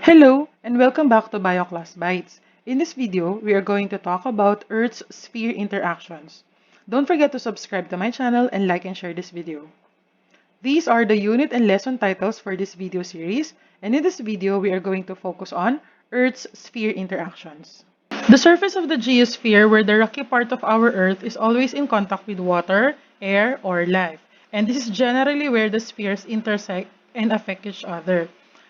Hello and welcome back to Bioclass Bytes. In this video, we are going to talk about Earth's sphere interactions. Don't forget to subscribe to my channel and like and share this video. These are the unit and lesson titles for this video series, and in this video, we are going to focus on Earth's sphere interactions. The surface of the geosphere, where the rocky part of our Earth is always in contact with water, air, or life. And this is generally where the spheres intersect and affect each other.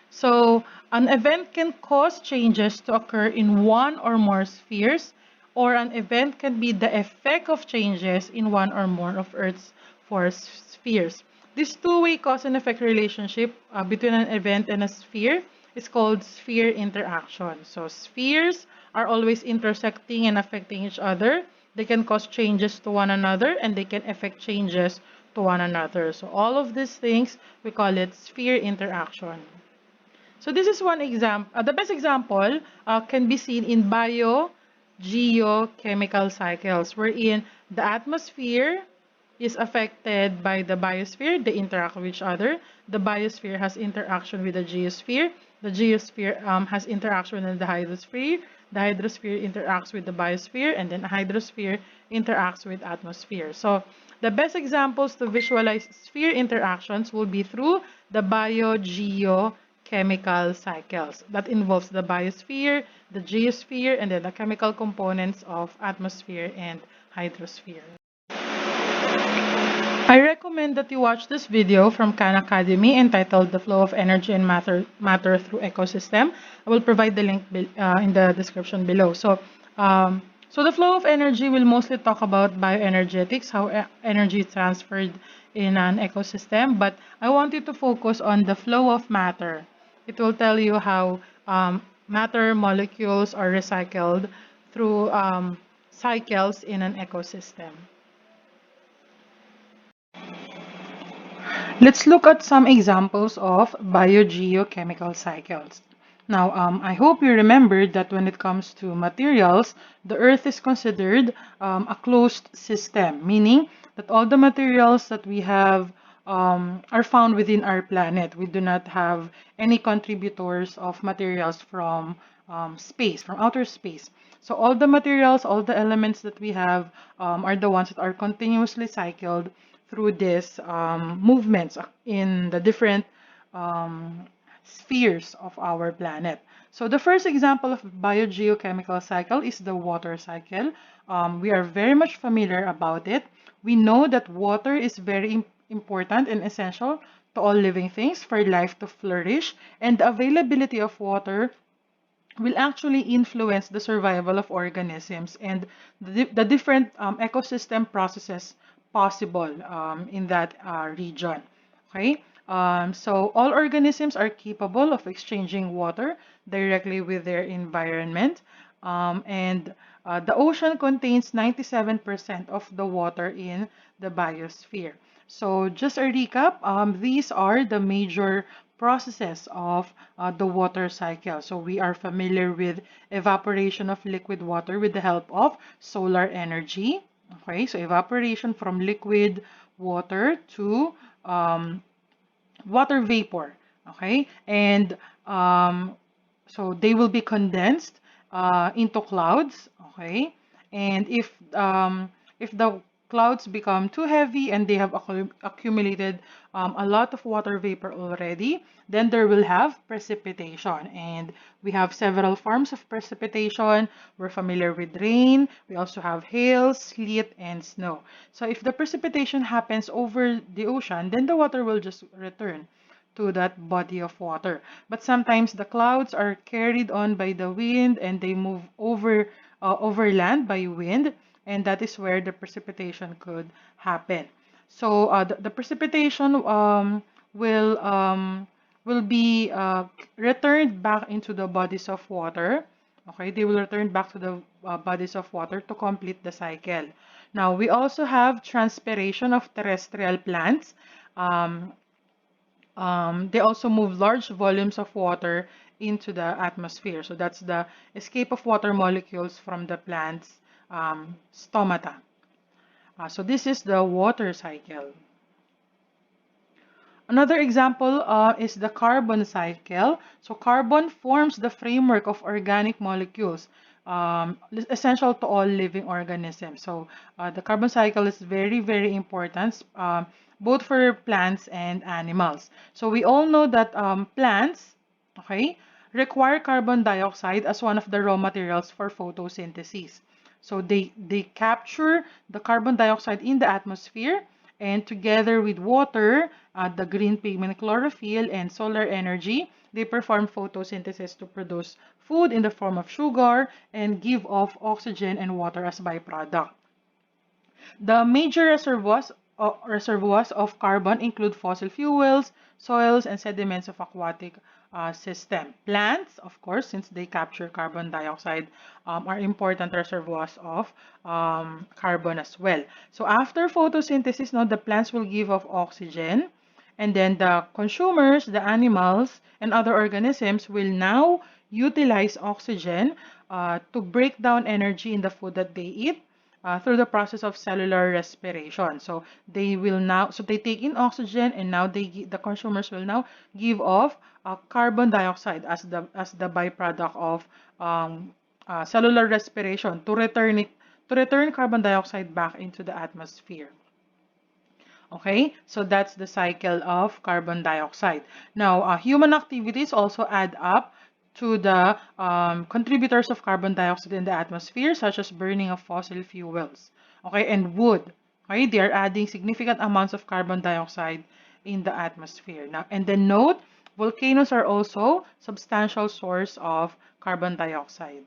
So, an event can cause changes to occur in one or more spheres, or an event can be the effect of changes in one or more of Earth's four spheres. This two-way cause and effect relationship between an event and a sphere is called sphere interaction. So, spheres are always intersecting and affecting each other. They can cause changes to one another and they can affect changes to one another. So, all of these things, we call it sphere interaction. So this is one example. The best example can be seen in geochemical cycles, wherein the atmosphere is affected by the biosphere. They interact with each other. The biosphere has interaction with the geosphere. The geosphere has interaction with the hydrosphere. The hydrosphere interacts with the biosphere, and then the hydrosphere interacts with atmosphere. So the best examples to visualize sphere interactions will be through the biogeochemical cycles. That involves the biosphere, the geosphere, and then the chemical components of atmosphere and hydrosphere. I recommend that you watch this video from Khan Academy entitled The Flow of Energy and Matter Through Ecosystem. I will provide the link in the description below. So the flow of energy will mostly talk about bioenergetics, how energy is transferred in an ecosystem, but I want you to focus on the flow of matter. It will tell you how matter molecules are recycled through cycles in an ecosystem. Let's look at some examples of biogeochemical cycles. Now, I hope you remember that when it comes to materials, the Earth is considered a closed system, meaning that all the materials that we have are found within our planet. We do not have any contributors of materials from space, from outer space. So all the materials, all the elements that we have are the ones that are continuously cycled through these movements in the different spheres of our planet. So the first example of biogeochemical cycle is the water cycle. We are very much familiar about it. We know that water is very important and essential to all living things for life to flourish, and the availability of water will actually influence the survival of organisms and the different ecosystem processes possible in that region. Okay, so all organisms are capable of exchanging water directly with their environment, and the ocean contains 97% of the water in the biosphere. So just a recap, these are the major processes of the water cycle. So we are familiar with evaporation of liquid water with the help of solar energy. Okay, so evaporation from liquid water to water vapor. Okay, and so they will be condensed into clouds. Okay, and if the clouds become too heavy and they have accumulated a lot of water vapor already, then there will have precipitation. And we have several forms of precipitation. We're familiar with rain. We also have hail, sleet, and snow. So if the precipitation happens over the ocean, then the water will just return to that body of water. But sometimes the clouds are carried on by the wind and they move over land by wind, and that is where the precipitation could happen. So the precipitation will be returned back into the bodies of water. Okay, they will return back to the bodies of water to complete the cycle. Now, we also have transpiration of terrestrial plants. Um, they also move large volumes of water into the atmosphere. So that's the escape of water molecules from the plant's stomata. So this is the water cycle. Another example is the carbon cycle. So carbon forms the framework of organic molecules, essential to all living organisms. So the carbon cycle is very, very important, both for plants and animals. So we all know that plants, okay, require carbon dioxide as one of the raw materials for photosynthesis. So they capture the carbon dioxide in the atmosphere, and together with water, the green pigment chlorophyll, and solar energy, they perform photosynthesis to produce food in the form of sugar and give off oxygen and water as byproduct. The major reservoirs of carbon include fossil fuels, soils, and sediments of aquatic system. Plants, of course, since they capture carbon dioxide, are important reservoirs of carbon as well. So after photosynthesis, now the plants will give off oxygen, and then the consumers, the animals, and other organisms will now utilize oxygen to break down energy in the food that they eat through the process of cellular respiration. So they take in oxygen, and now the consumers will now give off carbon dioxide as the byproduct of cellular respiration to return carbon dioxide back into the atmosphere. Okay, so that's the cycle of carbon dioxide. Now, human activities also add up to the contributors of carbon dioxide in the atmosphere, such as burning of fossil fuels, okay, and wood. Okay, they are adding significant amounts of carbon dioxide in the atmosphere. Now, and then note, volcanoes are also substantial source of carbon dioxide.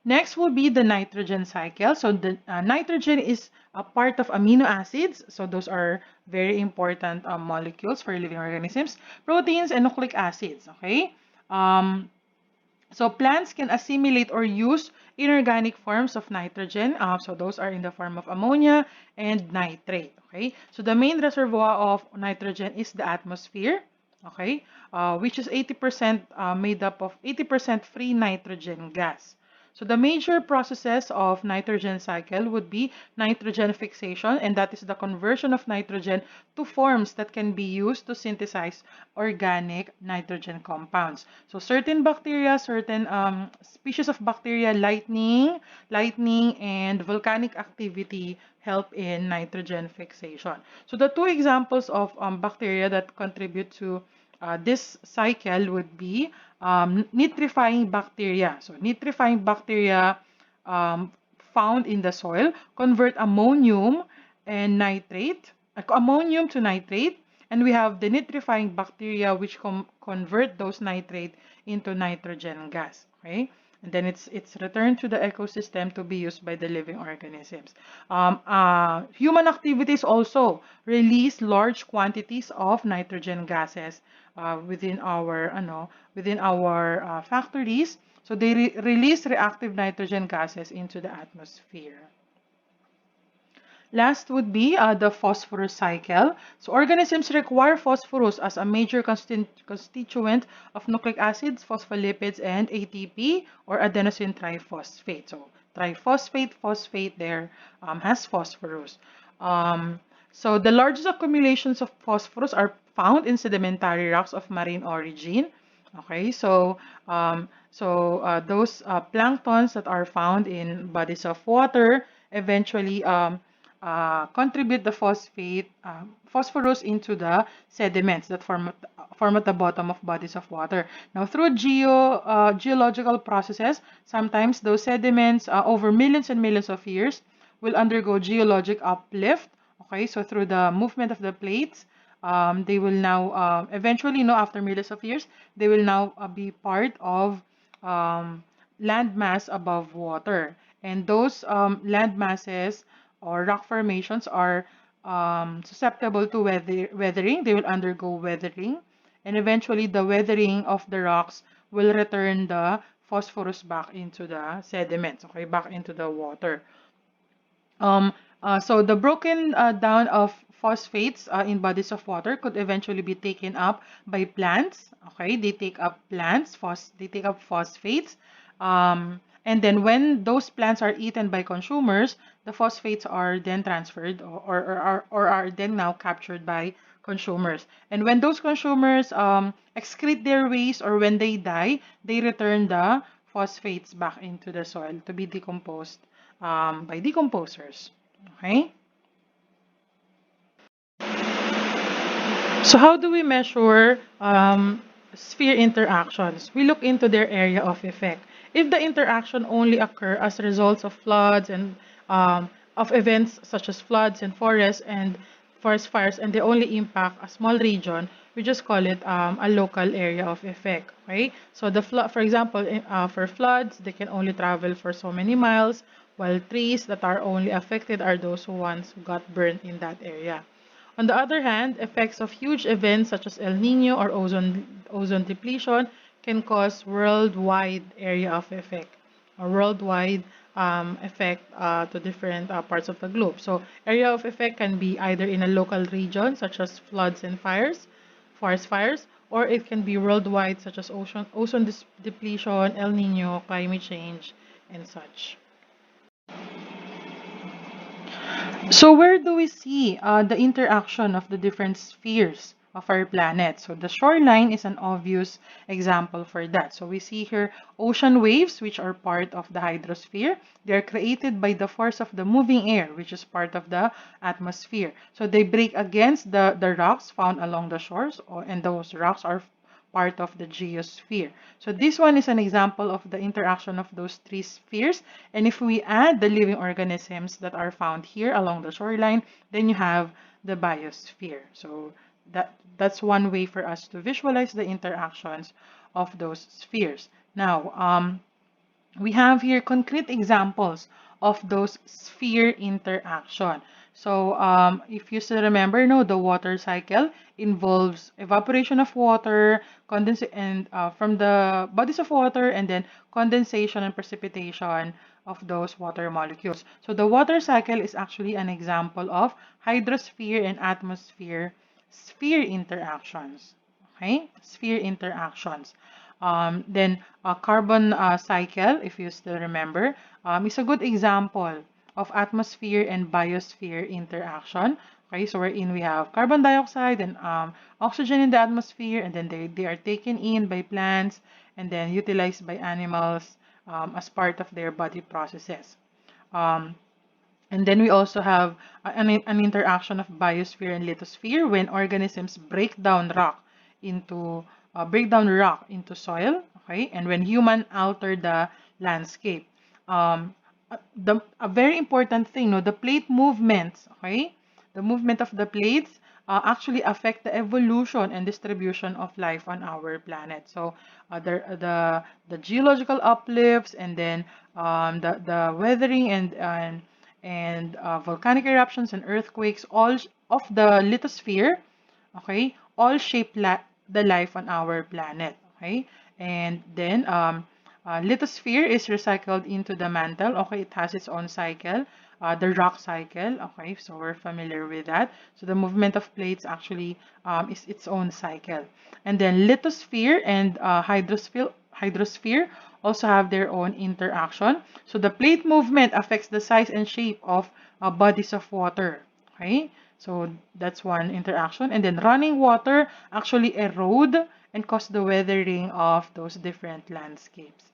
Next will be the nitrogen cycle. So the nitrogen is a part of amino acids. So those are very important molecules for living organisms, proteins, and nucleic acids. Okay. So plants can assimilate or use inorganic forms of nitrogen. So those are in the form of ammonia and nitrate. Okay. So the main reservoir of nitrogen is the atmosphere. Okay. Which is 80% made up of 80% free nitrogen gas. So the major processes of nitrogen cycle would be nitrogen fixation, and that is the conversion of nitrogen to forms that can be used to synthesize organic nitrogen compounds. So certain bacteria, certain species of bacteria, lightning, and volcanic activity help in nitrogen fixation. So the two examples of bacteria that contribute to this cycle would be nitrifying bacteria. So nitrifying bacteria found in the soil convert ammonium to nitrate, and we have the nitrifying bacteria which convert those nitrate into nitrogen gas. Okay. And then it's returned to the ecosystem to be used by the living organisms. Human activities also release large quantities of nitrogen gases within our factories. So they release reactive nitrogen gases into the atmosphere. Last would be the phosphorus cycle. So organisms require phosphorus as a major constituent of nucleic acids, phospholipids, and ATP, or adenosine triphosphate. So triphosphate, phosphate there has phosphorus. So the largest accumulations of phosphorus are found in sedimentary rocks of marine origin. Okay, so those planktons that are found in bodies of water eventually contribute the phosphorus into the sediments that form at the bottom of bodies of water. Now, through geological processes, sometimes those sediments over millions and millions of years will undergo geologic uplift. Okay, so through the movement of the plates, they will now eventually, after millions of years, they will now be part of land mass above water. And those land masses or rock formations are susceptible to weathering. They will undergo weathering. And eventually, the weathering of the rocks will return the phosphorus back into the sediments, okay, back into the water. So the broken down of phosphates in bodies of water could eventually be taken up by plants. Okay, they take up phosphates. And then when those plants are eaten by consumers, the phosphates are then transferred or are then now captured by consumers. And when those consumers excrete their waste, or when they die, they return the phosphates back into the soil to be decomposed by decomposers. Okay? So how do we measure sphere interactions? We look into their area of effect. If the interaction only occur as results of floods and of events such as floods and forest fires, and they only impact a small region, we just call it a local area of effect. Okay, so the flood, for example, for floods, they can only travel for so many miles, while trees that are only affected are those ones who got burnt in that area. On the other hand, effects of huge events such as El Nino or ozone depletion can cause worldwide area of effect, or worldwide effect to different parts of the globe. So area of effect can be either in a local region such as floods and fires, forest fires, or it can be worldwide such as ozone depletion, El Nino, climate change, and such. So where do we see the interaction of the different spheres of our planet? So the shoreline is an obvious example for that. So we see here ocean waves, which are part of the hydrosphere. They're created by the force of the moving air, which is part of the atmosphere. So they break against the rocks found along the shores, and those rocks are part of the geosphere. So this one is an example of the interaction of those three spheres. And if we add the living organisms that are found here along the shoreline, then you have the biosphere. So that's one way for us to visualize the interactions of those spheres. Now, we have here concrete examples of those sphere interaction. So if you still remember, no, the water cycle involves evaporation of water, and from the bodies of water, and then condensation and precipitation of those water molecules. So the water cycle is actually an example of hydrosphere and atmosphere sphere interactions. Okay, sphere interactions. Then carbon cycle, if you still remember, is a good example of atmosphere and biosphere interaction. Okay, so wherein we have carbon dioxide and oxygen in the atmosphere, and then they are taken in by plants and then utilized by animals as part of their body processes. Um, and then we also have an interaction of biosphere and lithosphere when organisms break down rock into soil, okay, and when human alter the landscape. A very important thing, no, the plate movements, okay, the movement of the plates actually affect the evolution and distribution of life on our planet. So the geological uplifts, and then the weathering and volcanic eruptions and earthquakes, all of the lithosphere, okay, all shape the life on our planet, okay. And then lithosphere is recycled into the mantle, okay, it has its own cycle, the rock cycle, okay, so we're familiar with that. So the movement of plates actually is its own cycle. And then lithosphere and hydrosphere also have their own interaction. So the plate movement affects the size and shape of bodies of water, okay. So that's one interaction. And then running water actually erode and cause the weathering of those different landscapes.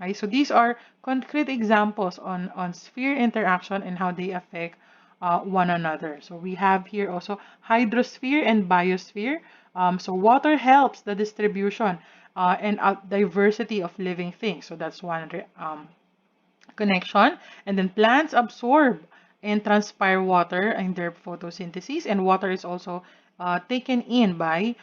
Okay, so these are concrete examples on sphere interaction and how they affect one another. So we have here also hydrosphere and biosphere. So water helps the distribution and diversity of living things. So that's one connection. And then plants absorb and transpire water in their photosynthesis, and water is also taken in by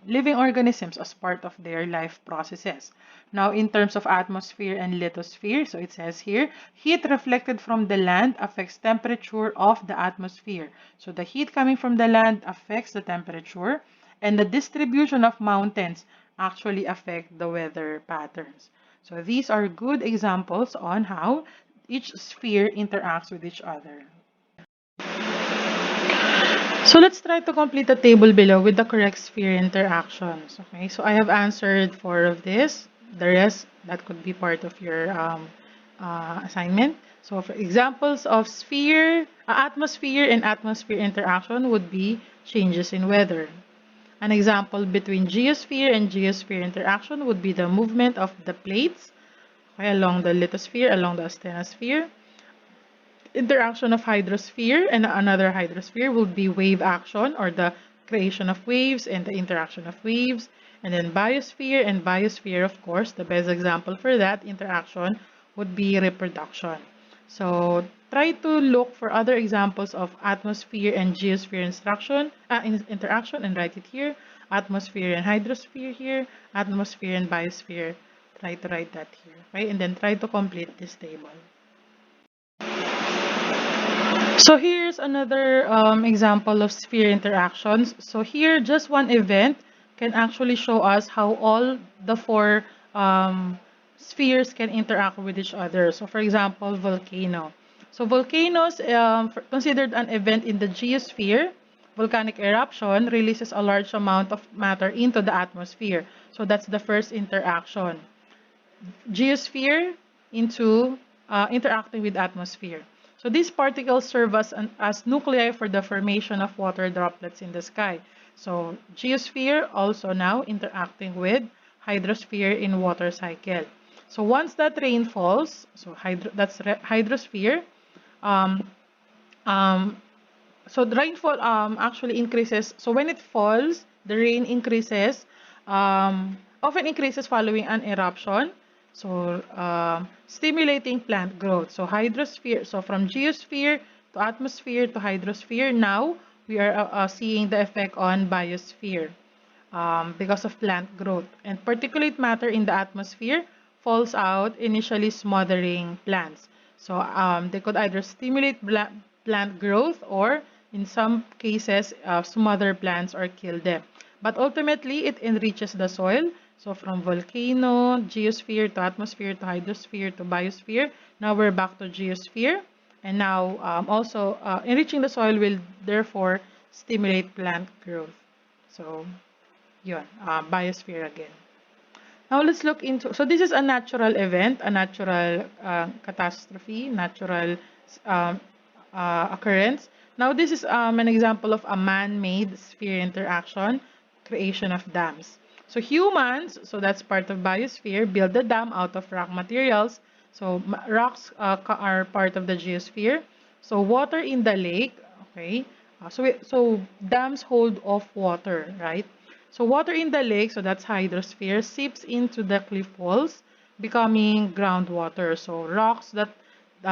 living organisms as part of their life processes. Now, in terms of atmosphere and lithosphere, so it says here, heat reflected from the land affects temperature of the atmosphere. So the heat coming from the land affects the temperature, and the distribution of mountains actually affect the weather patterns. So these are good examples on how each sphere interacts with each other. So let's try to complete the table below with the correct sphere interactions. Okay, so I have answered 4 of this. The rest, that could be part of your assignment. So for examples of atmosphere and atmosphere interaction would be changes in weather. An example between geosphere and geosphere interaction would be the movement of the plates, okay, along the lithosphere, along the asthenosphere. Interaction of hydrosphere and another hydrosphere will be wave action, or the creation of waves and the interaction of waves. And then biosphere and biosphere, of course, the best example for that interaction would be reproduction. So try to look for other examples of atmosphere and geosphere interaction and write it here. Atmosphere and hydrosphere here. Atmosphere and biosphere. Try to write that here. Okay? And then try to complete this table. So here's another example of sphere interactions. So here, just one event can actually show us how all the four spheres can interact with each other. So for example, volcano. So volcanoes, considered an event in the geosphere, volcanic eruption releases a large amount of matter into the atmosphere. So that's the first interaction. Geosphere into interacting with atmosphere. So these particles serve as nuclei for the formation of water droplets in the sky. So geosphere also now interacting with hydrosphere in water cycle. So once that rain falls, so hydrosphere, um, um, so the rainfall actually increases. So when it falls, the rain increases, often increases following an eruption. So stimulating plant growth. So hydrosphere. So from geosphere to atmosphere to hydrosphere. Now we are seeing the effect on biosphere because of plant growth. And particulate matter in the atmosphere falls out, initially smothering plants. So they could either stimulate plant growth, or in some cases smother plants or kill them. But ultimately, it enriches the soil. So from volcano, geosphere to atmosphere to hydrosphere to biosphere. Now we're back to geosphere. And now also enriching the soil will therefore stimulate plant growth. So yun, biosphere again. Now let's look into, so this is a natural event, a natural catastrophe, natural um, occurrence. Now this is an example of a man-made sphere interaction, creation of dams. So humans, so that's part of biosphere, build the dam out of rock materials. So rocks are part of the geosphere. So water in the lake, okay. So dams hold off water, right? So water in the lake, so that's hydrosphere, seeps into the cliff walls, becoming groundwater. So rocks that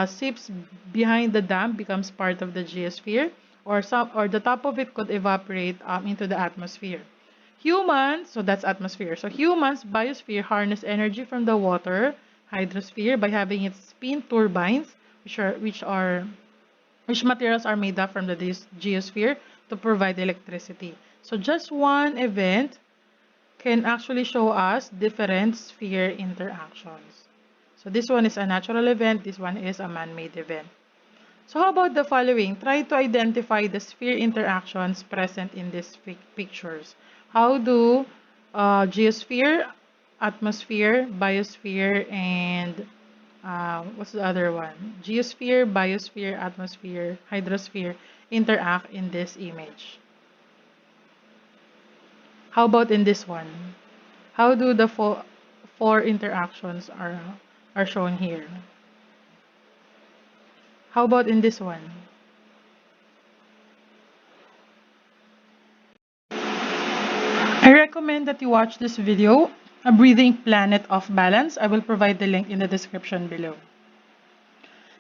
seeps behind the dam becomes part of the geosphere, or the top of it could evaporate into the atmosphere. Humans, so that's atmosphere. So humans, biosphere, harness energy from the water, hydrosphere, by having its spin turbines, which materials are made up from the geosphere to provide electricity. So just one event can actually show us different sphere interactions. So this one is a natural event, this one is a man-made event. So how about the following? Try to identify the sphere interactions present in these pictures. How do geosphere, atmosphere, biosphere, and what's the other one? Geosphere, biosphere, atmosphere, hydrosphere interact in this image? How about in this one? How do the four interactions are shown here? How about in this one? I recommend that you watch this video, A Breathing Planet Off Balance. I will provide the link in the description below.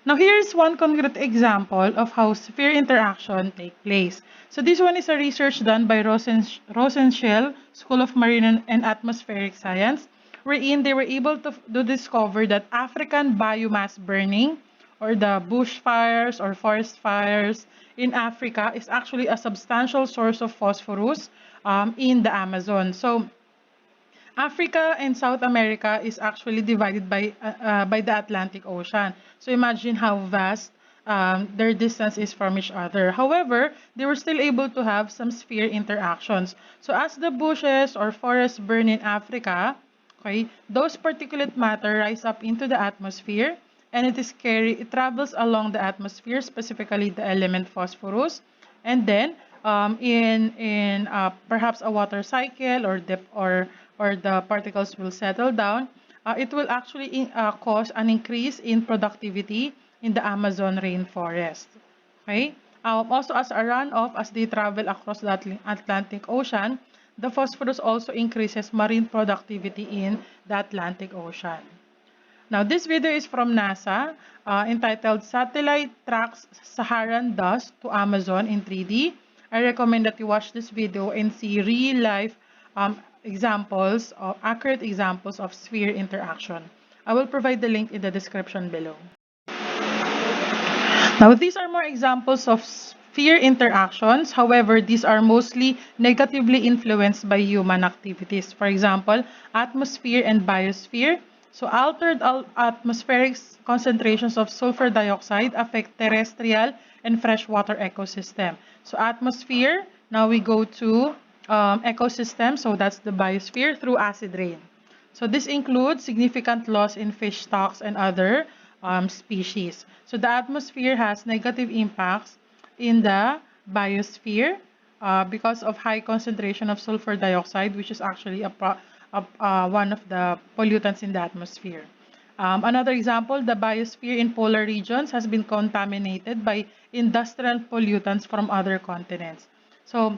Now here's one concrete example of how sphere interaction take place. So this one is a research done by Rosenshell School of Marine and Atmospheric Science, wherein they were able to discover that African biomass burning, or the bushfires or forest fires in Africa, is actually a substantial source of phosphorus in the Amazon. So Africa and South America is actually divided by the Atlantic Ocean. So imagine how vast their distance is from each other. However, they were still able to have some sphere interactions. So as the bushes or forests burn in Africa, okay, those particulate matter rise up into the atmosphere, and it travels along the atmosphere, specifically the element phosphorus, and then in perhaps a water cycle or the particles will settle down. It will actually cause an increase in productivity in the Amazon rainforest. Okay. Also, as a runoff, as they travel across the Atlantic Ocean, the phosphorus also increases marine productivity in the Atlantic Ocean. Now, this video is from NASA, entitled Satellite Tracks Saharan Dust to Amazon in 3D. I recommend that you watch this video and see real-life examples, or accurate examples of sphere interaction. I will provide the link in the description below. Now, these are more examples of sphere interactions. However, these are mostly negatively influenced by human activities. For example, atmosphere and biosphere. So, altered atmospheric concentrations of sulfur dioxide affect terrestrial and freshwater ecosystem. So, atmosphere, now we go to ecosystem. So, that's the biosphere through acid rain. So this includes significant loss in fish stocks and other species. So the atmosphere has negative impacts in the biosphere because of high concentration of sulfur dioxide, which is actually one of the pollutants in the atmosphere. Another example, the biosphere in polar regions has been contaminated by industrial pollutants from other continents. So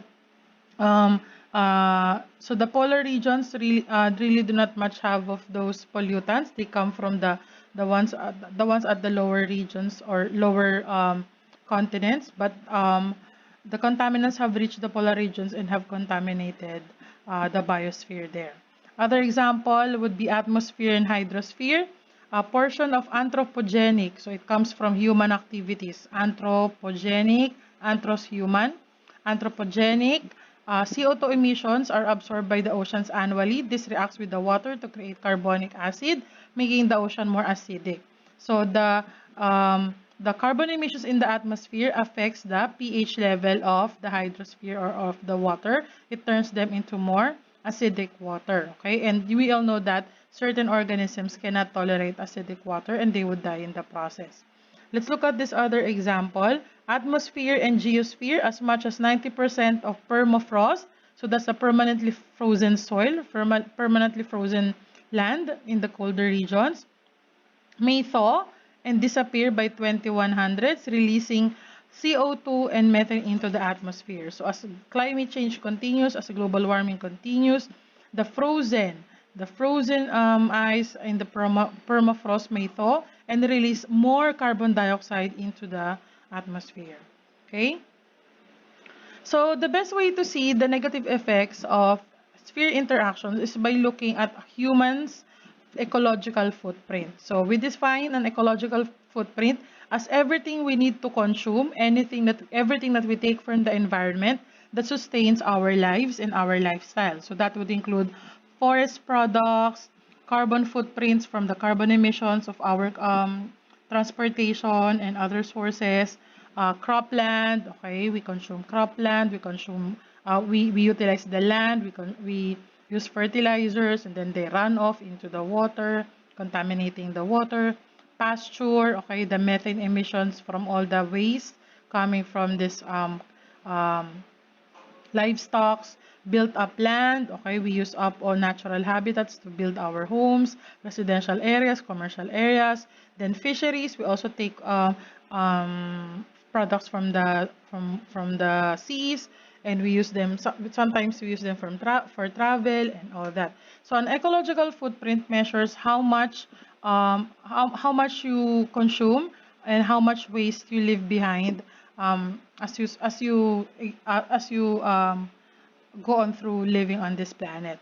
so the polar regions really do not much have of those pollutants. They come from the ones at the lower regions or lower continents, but the contaminants have reached the polar regions and have contaminated the biosphere there. Other example would be atmosphere and hydrosphere. A portion of anthropogenic, so it comes from human activities. Anthropogenic, human. Anthropogenic CO2 emissions are absorbed by the oceans annually. This reacts with the water to create carbonic acid, making the ocean more acidic. So the carbon emissions in the atmosphere affects the pH level of the hydrosphere or of the water. It turns them into more acidic water. Okay, and we all know that certain organisms cannot tolerate acidic water and they would die in the process. Let's look at this other example. Atmosphere and geosphere, as much as 90% of permafrost, so that's a permanently frozen soil, permanently frozen land in the colder regions, may thaw and disappear by 2100s, releasing CO2 and methane into the atmosphere. So as climate change continues, as global warming continues, the frozen ice in the permafrost may thaw and release more carbon dioxide into the atmosphere. Okay? So the best way to see the negative effects of sphere interactions is by looking at humans' ecological footprint. So we define an ecological footprint as everything we need to consume, everything that we take from the environment that sustains our lives and our lifestyle. So that would include forest products, carbon footprints from the carbon emissions of our transportation and other sources, cropland. Okay, we consume cropland. We utilize the land. We use fertilizers, and then they run off into the water, contaminating the water. Pasture. Okay, the methane emissions from all the waste coming from this livestock. Built up land. Okay, we use up all natural habitats to build our homes, residential areas, commercial areas. Then fisheries. We also take products from the seas, and we use them. Sometimes we use them for travel and all that. So an ecological footprint measures how much you consume and how much waste you leave behind as you go on through living on this planet.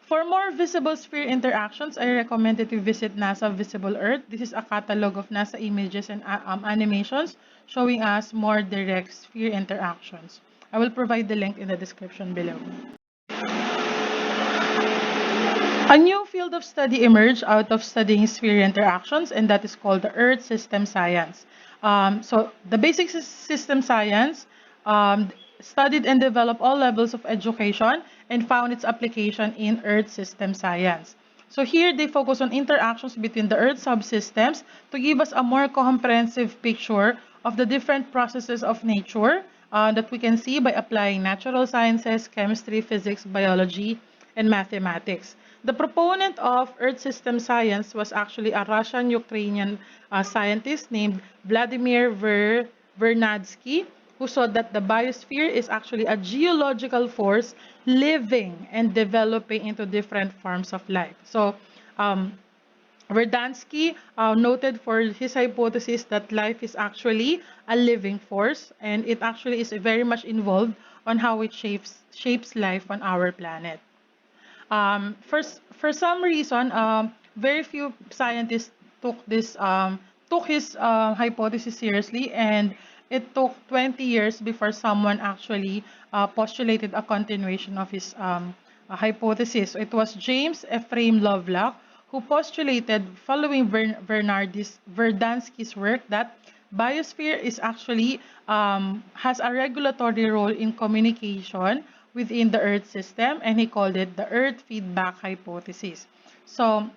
For more visible sphere interactions, I recommend that you visit NASA Visible Earth. This is a catalog of NASA images and animations showing us more direct sphere interactions. I will provide the link in the description below. A new field of study emerged out of studying sphere interactions, and that is called the Earth System Science. So the basic system science studied and developed all levels of education and found its application in Earth system science. So here they focus on interactions between the Earth subsystems to give us a more comprehensive picture of the different processes of nature that we can see by applying natural sciences, chemistry, physics, biology, and mathematics. The proponent of Earth system science was actually a Russian-Ukrainian scientist named Vladimir Vernadsky, who saw that the biosphere is actually a geological force living and developing into different forms of life. So, um, Verdansky noted for his hypothesis that life is actually a living force, and it actually is very much involved on how it shapes life on our planet. For some reason, very few scientists took this took his hypothesis seriously, and it took 20 years before someone actually postulated a continuation of his hypothesis. So it was James Ephraim Lovelock who postulated, following Verdansky's work, that biosphere is actually has a regulatory role in communication within the Earth system, and he called it the Earth feedback hypothesis. So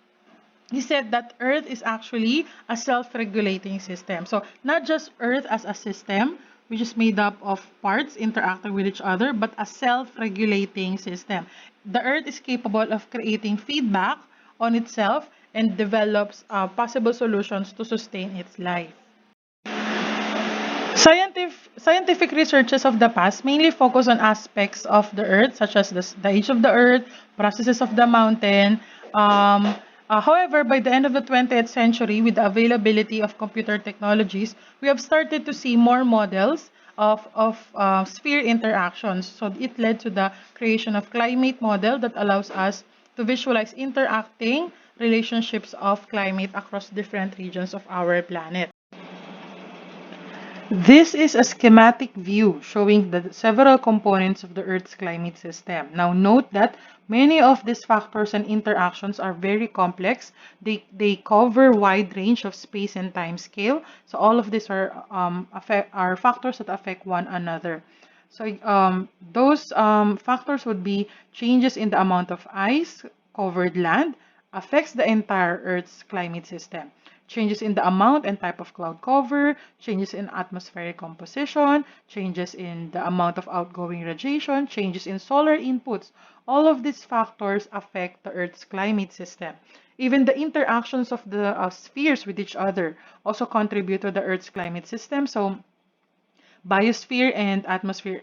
he said that Earth is actually a self-regulating system. So not just Earth as a system, which is made up of parts interacting with each other, but a self-regulating system. The Earth is capable of creating feedback on itself and develops possible solutions to sustain its life. Scientific researches of the past mainly focus on aspects of the Earth, such as the age of the Earth, processes of the mountain. However, by the end of the 20th century, with the availability of computer technologies, we have started to see more models of sphere interactions. So it led to the creation of climate model that allows us to visualize interacting relationships of climate across different regions of our planet. This is a schematic view showing the several components of the Earth's climate system. Now note that many of these factors and interactions are very complex. They cover wide range of space and time scale. So all of these are factors that affect one another. So those factors would be changes in the amount of ice covered land affects the entire Earth's climate system. Changes in the amount and type of cloud cover, changes in atmospheric composition, changes in the amount of outgoing radiation, changes in solar inputs. All of these factors affect the Earth's climate system. Even the interactions of the spheres with each other also contribute to the Earth's climate system. So biosphere and atmosphere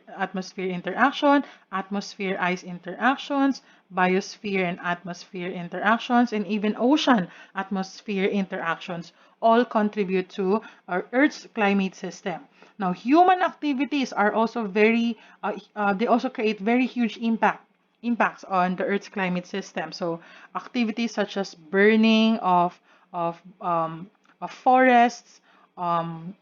interaction, atmosphere ice interactions, biosphere and atmosphere interactions, and even ocean atmosphere interactions all contribute to our Earth's climate system. Now, human activities are also they also create very huge impacts on the Earth's climate system. So activities such as burning of forests, um,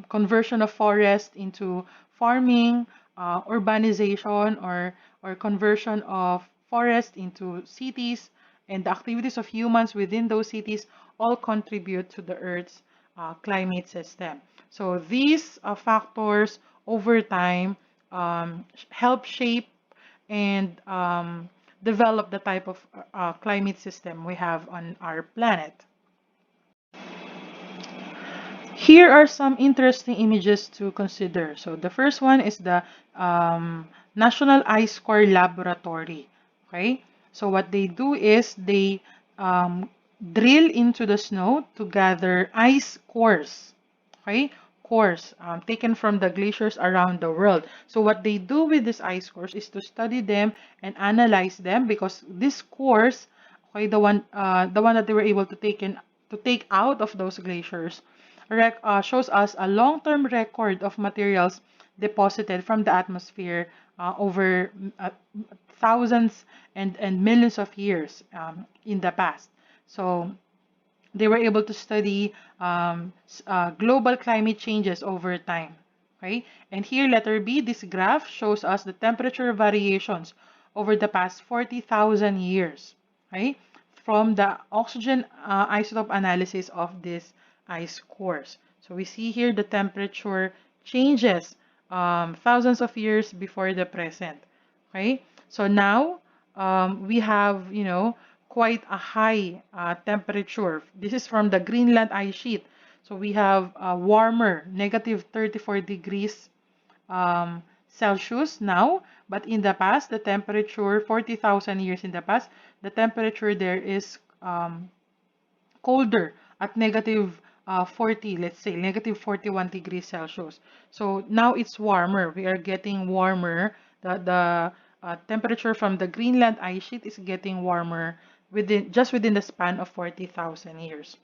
conversion of forest into farming, urbanization, or conversion of forest into cities, and the activities of humans within those cities all contribute to the Earth's climate system. So these factors over time help shape and develop the type of climate system we have on our planet. Here are some interesting images to consider. So the first one is the National Ice Core Laboratory. Okay, so what they do is they drill into the snow to gather ice cores. Okay, cores taken from the glaciers around the world. So what they do with these ice cores is to study them and analyze them, because these cores, okay, the one that they were able to take out of those glaciers shows us a long-term record of materials deposited from the atmosphere over thousands and millions of years in the past. So they were able to study global climate changes over time. Okay, and here letter B, this graph shows us the temperature variations over the past 40,000 years. Okay, from the oxygen isotope analysis of this ice cores. So we see here the temperature changes thousands of years before the present. Okay, so now we have, quite a high temperature. This is from the Greenland ice sheet. So we have warmer, negative 34 degrees Celsius now, but in the past, the temperature, 40,000 years in the past, the temperature there is colder at negative 40, let's say negative 41 degrees Celsius. So now it's warmer. We are getting warmer. The temperature from the Greenland ice sheet is getting warmer within the span of 40,000 years.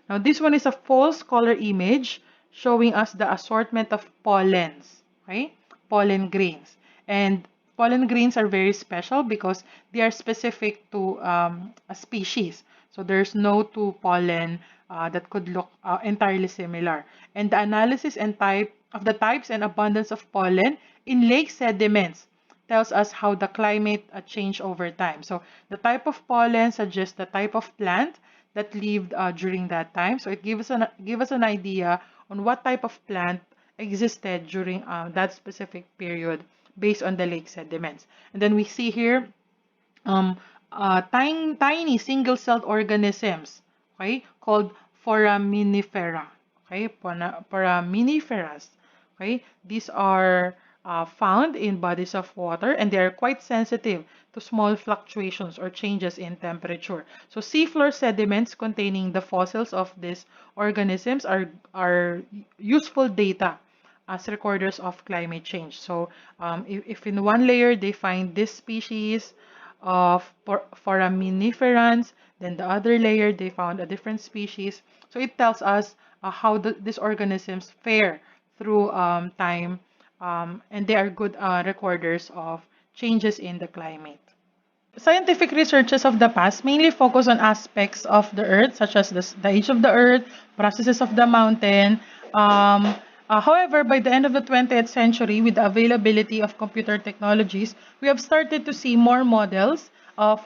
Now this one is a false color image showing us the assortment of pollens, okay? Pollen grains. And pollen grains are very special because they are specific to a species. So there's no two pollen that could look entirely similar. And the analysis and type of the types and abundance of pollen in lake sediments tells us how the climate changed over time. So the type of pollen suggests the type of plant that lived during that time. So it give us an idea on what type of plant existed during that specific period based on the lake sediments. And then we see here um, tiny single-celled organisms, okay, called foraminifera, okay, foraminiferas, okay. These are found in bodies of water and they are quite sensitive to small fluctuations or changes in temperature. So seafloor sediments containing the fossils of these organisms are useful data as recorders of climate change. So if in one layer they find this species of foraminiferans, then the other layer they found a different species. So it tells us how these organisms fare through time, and they are good recorders of changes in the climate. Scientific researches of the past mainly focus on aspects of the Earth, such as the age of the Earth, processes of the mountain. However, by the end of the 20th century, with the availability of computer technologies, we have started to see more models of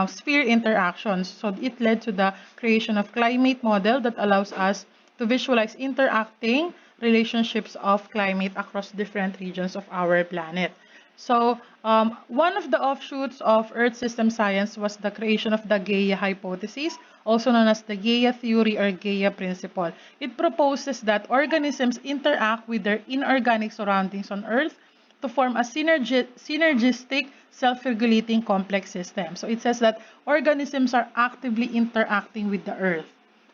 sphere interactions. So it led to the creation of climate model that allows us to visualize interacting relationships of climate across different regions of our planet. So, one of the offshoots of Earth system science was the creation of the Gaia Hypothesis, also known as the Gaia theory or Gaia principle. It proposes that organisms interact with their inorganic surroundings on Earth to form a synergistic, self-regulating complex system. So it says that organisms are actively interacting with the Earth,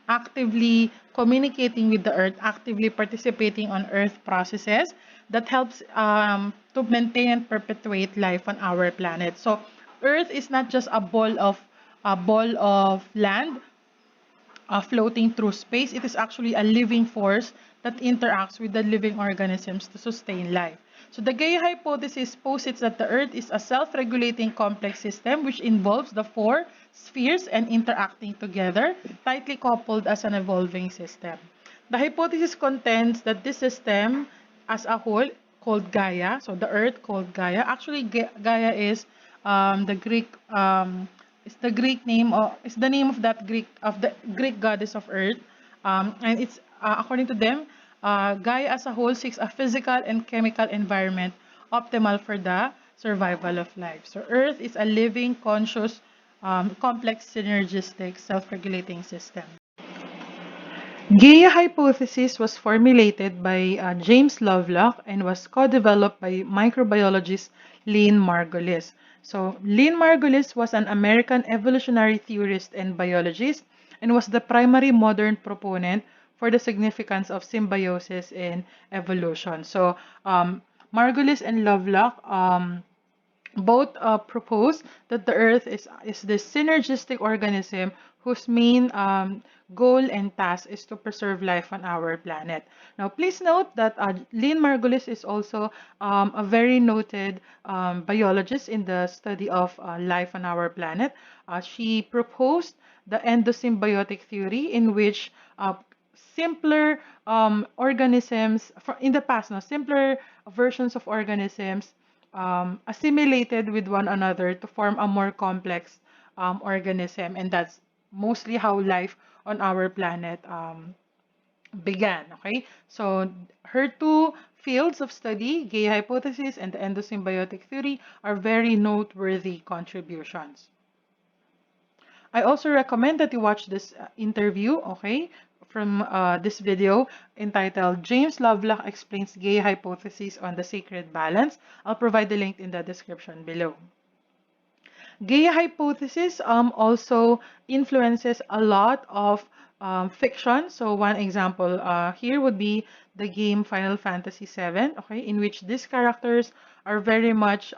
actively communicating with the Earth, actively participating on Earth processes that helps to maintain and perpetuate life on our planet. So Earth is not just a ball of land floating through space. It is actually a living force that interacts with the living organisms to sustain life. So the Gaia hypothesis posits that the Earth is a self-regulating complex system which involves the four spheres and interacting together, tightly coupled as an evolving system. The hypothesis contends that this system as a whole called Gaia, so the Earth called Gaia, actually Gaia is the Greek it's the Greek name or it's the name of the Greek goddess of Earth, and it's according to them, Gaia as a whole seeks a physical and chemical environment optimal for the survival of life. So Earth is a living, conscious, complex, synergistic, self-regulating system. Gaia hypothesis was formulated by James Lovelock and was co-developed by microbiologist Lynn Margulis. So Lynn Margulis was an American evolutionary theorist and biologist and was the primary modern proponent for the significance of symbiosis in evolution. So Margulis and Lovelock both propose that the Earth is this synergistic organism whose main goal and task is to preserve life on our planet. Now, please note that Lynn Margulis is also a very noted biologist in the study of life on our planet. She proposed the endosymbiotic theory, in which simpler organisms, in the past, no, simpler versions of organisms assimilated with one another to form a more complex organism, and that's mostly how life on our planet began. Okay, so her two fields of study, Gaia hypothesis and the endosymbiotic theory, are very noteworthy contributions. I also recommend that you watch this interview, okay, from this video entitled James Lovelock Explains Gaia Hypothesis on the Sacred Balance. I'll provide the link in the description below. Gaia hypothesis also influences a lot of fiction. So one example here would be the game Final Fantasy VII, okay, in which these characters are very much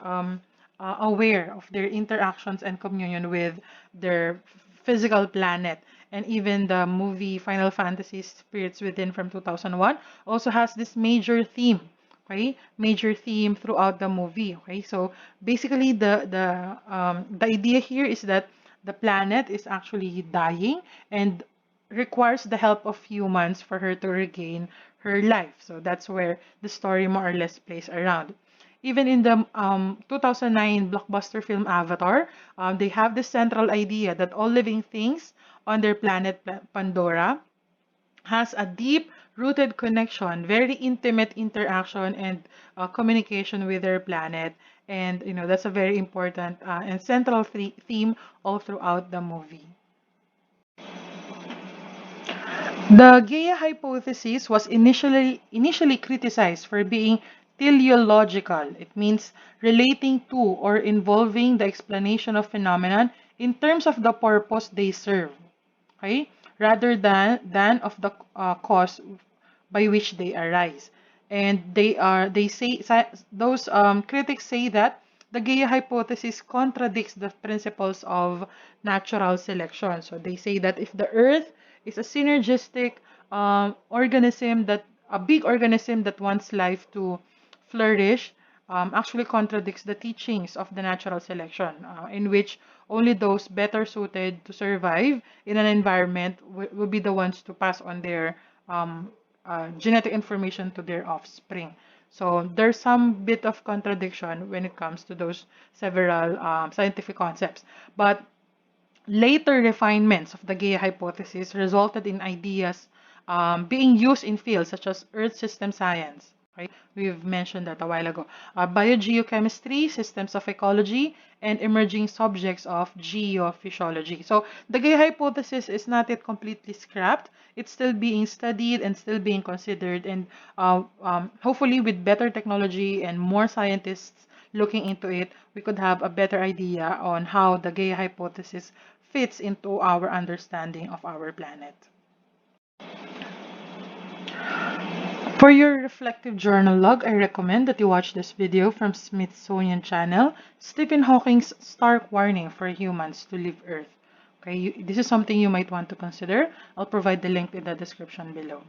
aware of their interactions and communion with their physical planet. And even the movie Final Fantasy Spirits Within from 2001 also has this major theme, okay, major theme throughout the movie. Okay, so basically the idea here is that the planet is actually dying and requires the help of humans for her to regain her life. So that's where the story more or less plays around. Even in the 2009 blockbuster film Avatar, they have the central idea that all living things on their planet Pandora has a deep rooted connection, very intimate interaction and communication with their planet. And that's a very important and central theme all throughout the movie. The Gaia hypothesis was initially criticized for being teleological. It means relating to or involving the explanation of phenomenon in terms of the purpose they serve, okay, rather than of the cause by which they arise. And those critics say that the Gaia hypothesis contradicts the principles of natural selection. So they say that if the Earth is a synergistic organism, that a big organism that wants life to flourish, actually contradicts the teachings of the natural selection, in which only those better suited to survive in an environment will be the ones to pass on their genetic information to their offspring. So there's some bit of contradiction when it comes to those several scientific concepts. But later refinements of the Gaia hypothesis resulted in ideas being used in fields such as Earth system science. Okay? We've mentioned that a while ago. Biogeochemistry, systems of ecology, and emerging subjects of geophysiology. So the Gaia hypothesis is not yet completely scrapped. It's still being studied and still being considered. And hopefully with better technology and more scientists looking into it, we could have a better idea on how the Gaia hypothesis fits into our understanding of our planet. For your reflective journal log, I recommend that you watch this video from Smithsonian Channel, Stephen Hawking's stark warning for humans to leave Earth. Okay, this is something you might want to consider. I'll provide the link in the description below.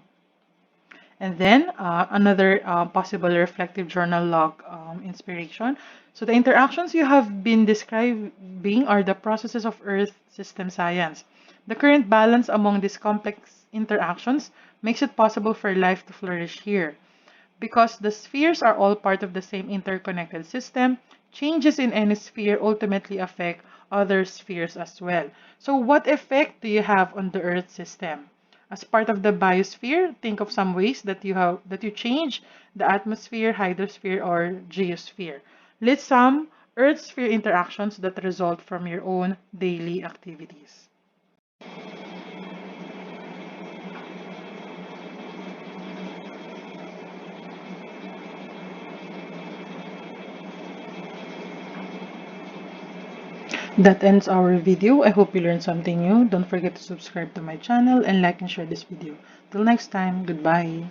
And then another possible reflective journal log inspiration. So the interactions you have been describing are the processes of Earth system science. The current balance among these complex interactions makes it possible for life to flourish here. Because the spheres are all part of the same interconnected system, changes in any sphere ultimately affect other spheres as well. So what effect do you have on the Earth system? As part of the biosphere, think of some ways that you change the atmosphere, hydrosphere, or geosphere. List some Earth-sphere interactions that result from your own daily activities. That ends our video. I hope you learned something new. Don't forget to subscribe to my channel and like and share this video. Till next time, goodbye.